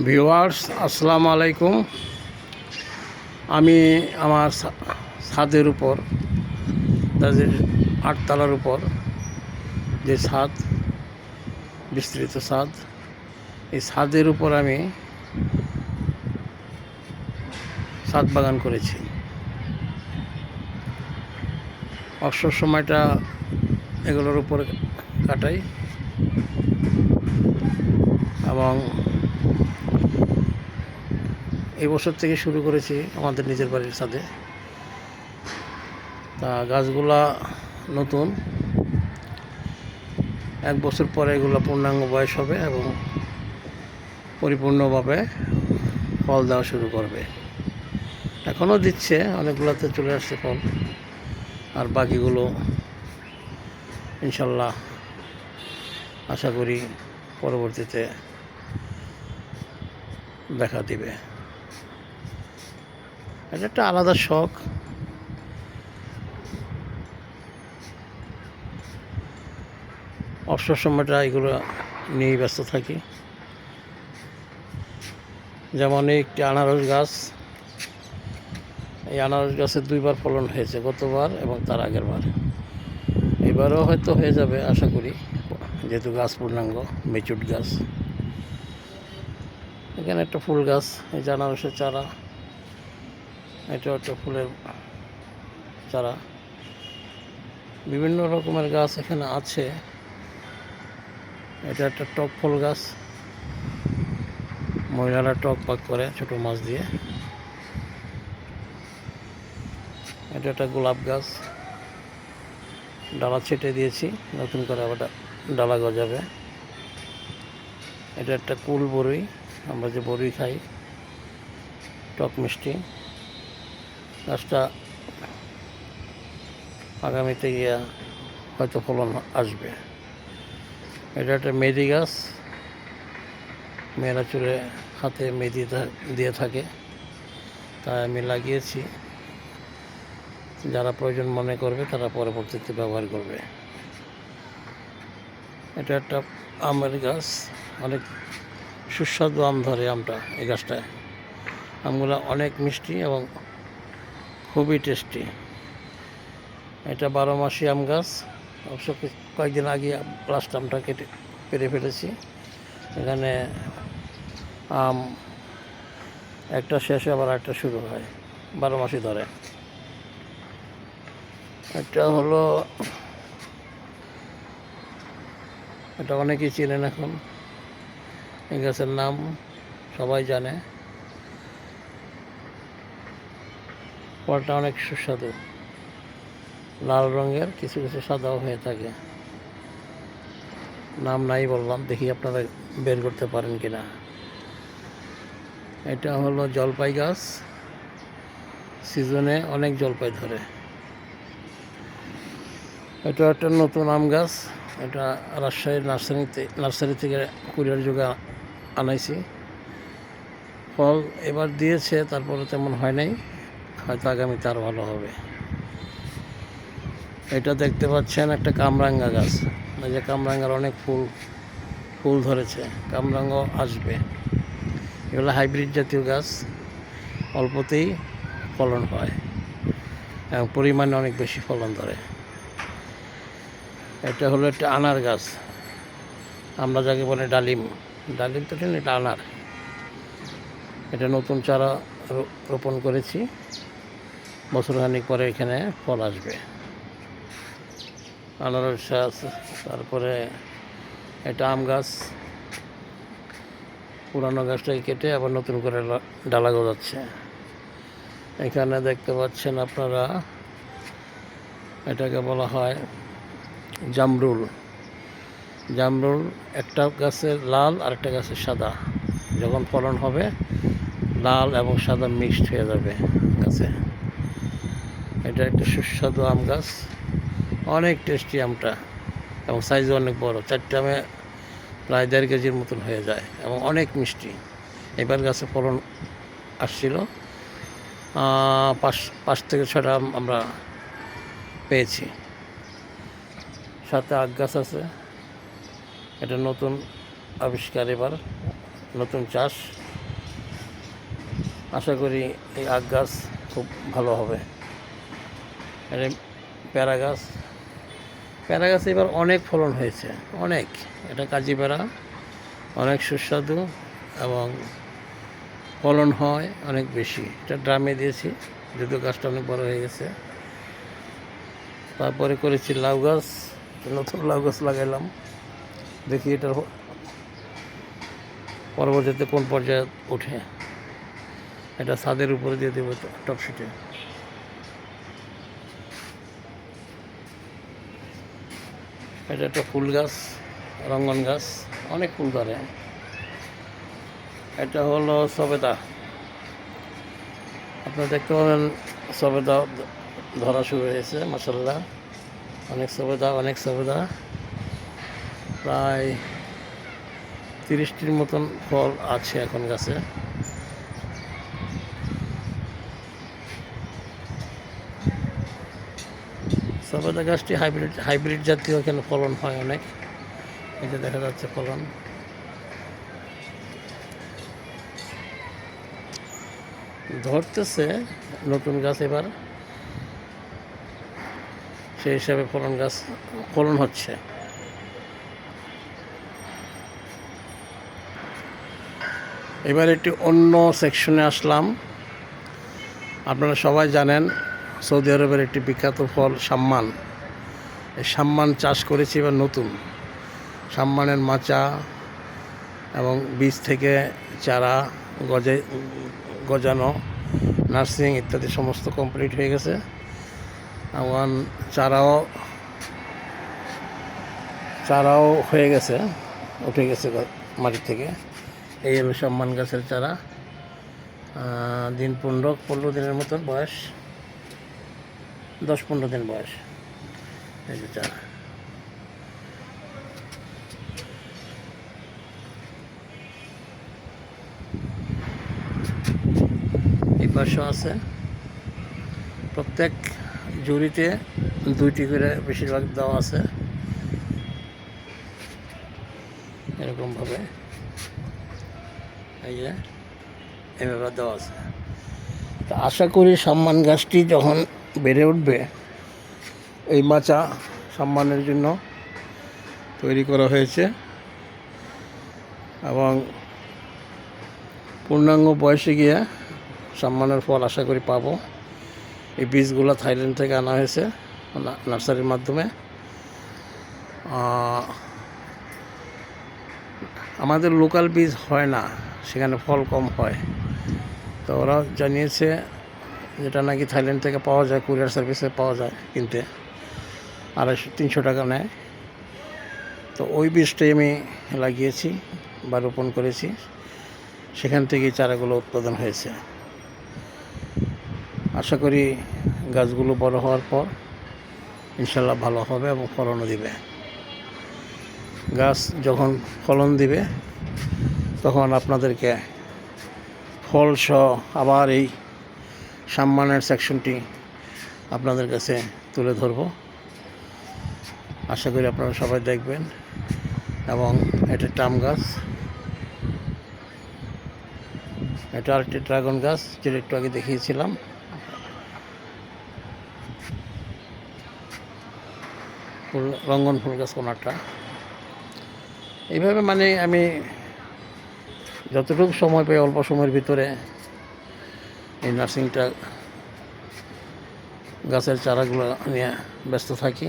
Viewers আসসালামু আলাইকুম। আমি আমার ছাদের উপর, তাদের 8 তলার উপর যে ছাদ, বিস্তৃত ছাদ, এই ছাদের উপর আমি ছাদ বাগান করেছি। অবসর সময়টা এগুলোর উপর কাটাই এবং এই বছর থেকে শুরু করেছি আমাদের নিজের বাড়ির ছাদে। তা গাছগুলা নতুন, 1 বছর পরে এগুলো পূর্ণাঙ্গ বয়স হবে এবং পরিপূর্ণভাবে ফল দেওয়া শুরু করবে। এখনও দিচ্ছে, অনেকগুলোতে চলে আসছে ফল, আর বাকিগুলো ইনশাল্লাহ আশা করি পরবর্তীতে দেখা দিবে। এটা একটা আলাদা শখ। অবসর সময়টা এগুলো নিয়েই ব্যস্ত থাকি। যেমন একটি আনারস গাছ, এই আনারস গাছের 2বার ফলন হয়েছে, গতবার এবং তার আগের বার। এবারও হয়তো হয়ে যাবে আশা করি, যেহেতু গাছ পূর্ণাঙ্গ মেচুড গাছ। এখানে একটা ফুল গাছ, এই যে আনারসের চারা, এটা একটা ফুলের চারা। বিভিন্ন রকমের গাছ এখানে আছে। এটা একটা টক ফল গাছ, মহিলারা টক পাক করে ছোটো মাছ দিয়ে। এটা একটা গোলাপ গাছ, ডালা ছেটে দিয়েছি, নতুন করে আবার ডালা গজাবে। এটা একটা কুল বরই, আমরা যে বরই খাই, টক মিষ্টি। গাছটা আগামীতে গিয়া হয়তো ফলন আসবে। এটা একটা মেহেদি গাছ, মেয়েরা চুলে হাতে মেহেদি দিয়ে থাকে, তাই আমি লাগিয়েছি। যারা প্রয়োজন মনে করবে তারা পরবর্তীতে ব্যবহার করবে। এটা একটা আমের গাছ, অনেক সুস্বাদু আম ধরে আমটা এই গাছটায়। আমগুলো অনেক মিষ্টি এবং খুবই টেস্টি। এটা 12 মাসি আম গাছ। অবশ্য কয়েকদিন আগে লাস্ট আমটা পেরে ফেলেছি। এখানে আম একটা শেষে আবার একটা শুরু হয়, 12 মাসই ধরে। এটা অনেকেই চেনেন এখন, এই গাছের নাম সবাই জানে। ফলটা অনেক সুস্বাদু, লাল রঙের, কিছু কিছু সাদাও হয়ে থাকে। নাম নাই বললাম, দেখি আপনারা বের করতে পারেন কিনা। এটা হলো জলপাই গাছ, সিজনে অনেক জলপাই ধরে। এটা একটা নতুন আম গাছ, এটা রাজশাহীর নার্সারি থেকে কুরিয়ার যুগে আনাইছি। ফল এবার দিয়েছে, তারপরে তেমন হয় নাই, হয়তো আগামীতে আরও ভালো হবে। এটা দেখতে পাচ্ছেন একটা কামরাঙ্গা গাছ, এই যে কামরাঙ্গার অনেক ফুল ধরেছে, কামরাঙ্গাও আসবে। এগুলো হাইব্রিড জাতীয় গাছ, অল্পতেই ফলন হয় এবং পরিমাণে অনেক বেশি ফলন ধরে। এটা হলো একটা আনার গাছ, আমরা যাকে বলে ডালিম তো ঠিক, এটা আনার। এটা নতুন চারা রোপণ করেছি, বছরখানিক পরে এখানে ফল আসবে। আনারস গাছ, তারপরে এটা আম গাছ, পুরানো গাছটাকে কেটে আবার নতুন করে ডালা গজাচ্ছে। এখানে দেখতে পাচ্ছেন আপনারা, এটাকে বলা হয় জামরুল। একটা গাছের লাল আর একটা গাছের সাদা, যখন ফলন হবে লাল এবং সাদা মিক্সড হয়ে যাবে গাছে। এটা একটা সুস্বাদু আম গাছ, অনেক টেস্টি আমটা এবং সাইজও অনেক বড়, 4টে আমে প্রায় 1.5 কেজির মতন হয়ে যায় এবং অনেক মিষ্টি। এবার গাছে ফলন আসছিল, 5 থেকে 6টা আম আমরা পেয়েছি। সাথে আখ গাছ আছে, এটা নতুন আবিষ্কার, এবার নতুন চাষ। আশা করি এই আখ গাছ খুব ভালো হবে। এটা প্যারা গাছ, প্যারা গাছে এবার অনেক ফলন হয়েছে, অনেক। এটা কাজি প্যারা, অনেক সুস্বাদু এবং ফলন হয় অনেক বেশি। এটা ড্রামে দিয়েছি, যদিও গাছটা অনেক বড় হয়ে গেছে। তারপরে করেছি লাউ গাছ, নতুন লাউ গাছ লাগাইলাম, দেখি এটার পরবর্তীতে কোন পর্যায়ে ওঠে। এটা ছাদের উপরে দিয়ে দেবো টপশিটে। এটা একটা ফুল গাছ, রঙ্গন গাছ, অনেক ফুল ধরে। এটা হলো সবেদা, আপনারা দেখতে পাবেন সবেদা ধরা শুরু হয়েছে, মাশাআল্লাহ। অনেক সবেদা, প্রায় 30টির মতন ফল আছে এখন গাছে। সবেদা গাছটি হাইব্রিড জাতীয়, এখানে ফলন হয় অনেক। এই যে দেখা যাচ্ছে ফলন। ধরতেছে নতুন গাছ এবার, সেই হিসাবে ফলন হচ্ছে। এবার একটি অন্য সেকশনে আসলাম। আপনারা সবাই জানেন সৌদি আরবের একটি বিখ্যাত ফল সাম্মান। এই সাম্মান চাষ করেছি এবার নতুন। সাম্মানের মাচা এবং বীজ থেকে চারা গজানো, নার্সিং ইত্যাদি সমস্ত কমপ্লিট হয়ে গেছে। এবং চারাও হয়ে গেছে, উঠে গেছে মাটি থেকে। এই হলো সাম্মান গাছের চারা। দিন 15 দিনের মতন বয়স, 10-15 দিন বয়স। এই যে চারা। এই পাশেও আছে। প্রত্যেক জুড়িতে 2টি করে বেশিরভাগ দেওয়া আছে, এরকমভাবে। এই যে এভাবে দেওয়া আছে। তা আশা করি সাম্মান গাছটি যখন বেড়ে উঠবে, এই মাচা সাম্মানের জন্য তৈরি করা হয়েছে এবং পূর্ণাঙ্গ বয়সে গিয়ে সাম্মানের ফল আশা করি পাবো। এই বীজগুলো থাইল্যান্ড থেকে আনা হয়েছে নার্সারির মাধ্যমে। আমাদের লোকাল বীজ হয় না, সেখানে ফল কম হয়। তো ওরা জানিয়েছে যেটা নাকি থাইল্যান্ড থেকে পাওয়া যায়, কুরিয়ার সার্ভিসে পাওয়া যায় কিনতে, 250-300 টাকা নেয়। তো ওই বীজটাই আমি লাগিয়েছি বা রোপণ করেছি, সেখান থেকেই চারাগুলো উৎপাদন হয়েছে। আশা করি গাছগুলো বড় হওয়ার পর ইনশাল্লাহ ভালো হবে এবং ফলনও দিবে। গাছ যখন ফলন দিবে তখন আপনাদেরকে ফলসহ আবার এই সাম্মানের সেকশনটি আপনাদের কাছে তুলে ধরব। আশা করি আপনারা সবাই দেখবেন। এবং এটা টাম গাছ, এটা আরেকটি ড্রাগন গাছ, যেটা একটু আগে দেখিয়েছিলাম। রঙ্গন ফুল গাছ কোনাটা। এইভাবে মানে আমি যতটুকু সময় পাই অল্প সময়ের ভিতরে এই নার্সিংটা, গাছের চারাগুলো নিয়ে ব্যস্ত থাকি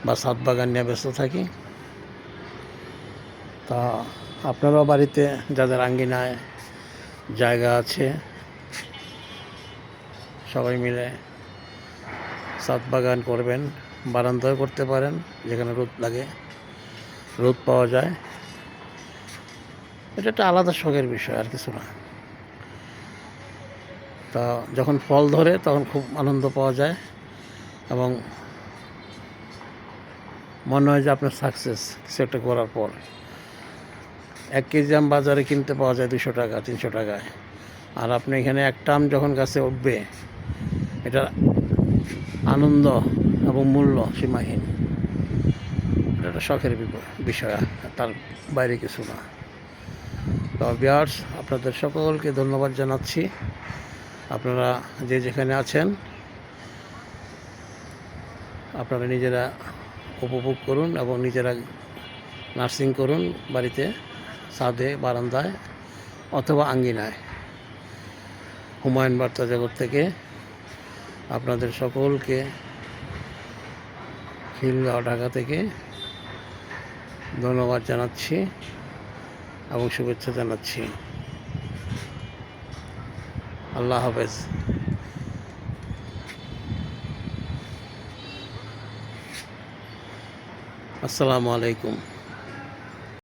বা ছাদ বাগান নিয়ে ব্যস্ত থাকি। তা আপনারাও বাড়িতে যাদের আঙ্গিনায় জায়গা আছে, সবাই মিলে ছাদ বাগান করবেন। বারান্দায় করতে পারেন, যেখানে রোদ লাগে, রোদ পাওয়া যায়। এটা একটা আলাদা শখের বিষয়, আর কিছু না। তা যখন ফল ধরে তখন খুব আনন্দ পাওয়া যায় এবং মনে হয় যে আপনার সাকসেস কিছু একটা করার পর। 1 কেজি আম বাজারে কিনতে পাওয়া যায় 200 টাকা, 300 টাকায়। আর আপনি এখানে একটা আম যখন গাছে উঠবে, এটা আনন্দ এবং মূল্য সীমাহীন। এটা একটা শখের বিষয়, তার বাইরে কিছু না। তো ভিউয়ার্স, আপনাদের সকলকে ধন্যবাদ জানাচ্ছি। আপনারা যে যেখানে আছেন আপনারা নিজেরা উপভোগ করুন এবং নিজেরা নার্সিং করুন বাড়িতে, ছাদে, বারান্দায় অথবা আঙ্গিনায়। হুমায়ুন বার্তা জগৎ থেকে আপনাদের সকলকে, খিলগাঁও, ঢাকা থেকে ধন্যবাদ জানাচ্ছি এবং শুভেচ্ছা জানাচ্ছি। আল্লাহ হাফেজ। আসসালামু আলাইকুম।